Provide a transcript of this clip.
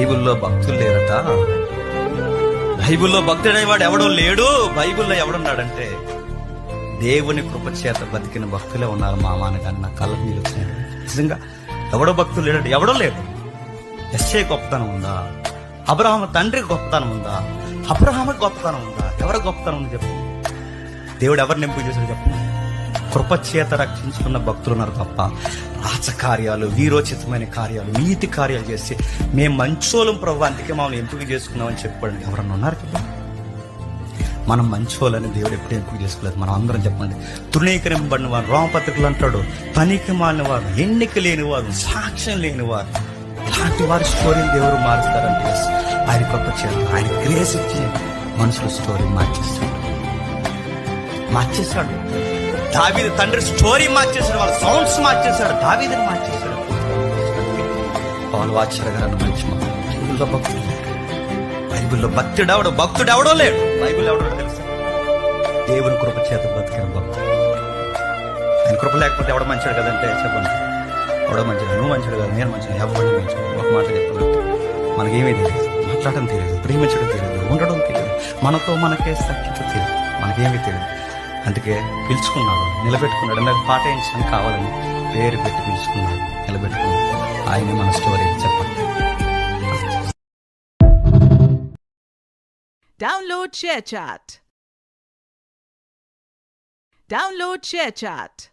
బైబిల్లో భక్తులు లేరట. బైబిల్లో భక్తుడైవాడు ఎవడో లేడు. బైబిల్లో ఎవడున్నాడంటే దేవుని కృప చేత బతికిన భక్తులే ఉన్నారు. మామాన కానీ నా కళ్ళ నీళ్ళు వచ్చినాయి. నిజంగా ఎవడో భక్తులు లేడు, ఎవడో లేడు. యెషయా గొప్పతనం ఉందా? అబ్రహాము తండ్రికి గొప్పతనం ఉందా? అబ్రహాముకి గొప్పతనం ఉందా? ఎవరి గొప్పతనం ఉంది చెప్పు? దేవుడు ఎవరిని ఎంపిక చేశాడు చెప్పు? కృపచేత రక్షించుకున్న భక్తులు ఉన్నారు తప్ప రాజకార్యాలు, వీరోచితమైన కార్యాలు, నీతి కార్యాలు చేసి మేము మంచోళం ప్రభు అందుకే మమ్మల్ని ఎంపిక చేసుకున్నామని చెప్పండి ఎవరన్నా ఉన్నారు చెప్పండి? మనం మంచోళ్ళని దేవుడు ఎప్పుడు ఎంపిక చేసుకోలేదు. మనం అందరం చెప్పండి. తృణీకరింపబడిన వారు, రోమపత్రికలు అంటాడు, పనికి మాలిన వారు, ఎన్నిక లేని వారు, సాక్ష్యం లేని వారు, ఇలాంటి వారి స్టోరీని దేవుడు మారుస్తారంటే ఆయన కృపచేత, ఆయన గ్రేస్ ఇచ్చి మనుషుల స్టోరీ మార్చేశాడు. దావీదు తండ్రి స్టోరీ మార్చేశాడు, వాళ్ళ సౌండ్స్ మార్చేశాడు, దావీదుని మార్చేశాడు. పవన్ వాచ్యర్ గారు మంచి బైబిల్లో భక్తుడు, బైబిల్లో భక్తుడు ఎవడో లేడు. బైబిల్ ఎవడో తెలుసా? దేవుని కృప చేత బతికిన భక్తుడు. ఆయన కృప లేకపోతే ఎవడ మంచిడు కదంటే చెప్పండి, ఎవడో మంచిడు, నువ్వు మంచిడు కాదు, నేను మంచిడు, ఎవరిని మంచిడు. ఒక మాట చెప్పాలంటే మనకేమీ తెలియదు, మాట్లాడడం తెలియదు, ప్రేమించడం తెలియదు, ఉండడం తెలియదు, మనతో మనకే సఖ్యత తెలియదు, మనకేమీ తెలియదు. అందుకే పిలుచుకున్నాడు, నిలబెట్టుకున్నాడు. నాకు పాట ఏంటి కావాలని పేరు పెట్టి పిలుచుకున్నాడు, నిలబెట్టుకున్నాడు. ఆయనే మన స్టోరీ చెప్పండి. Download ShareChat.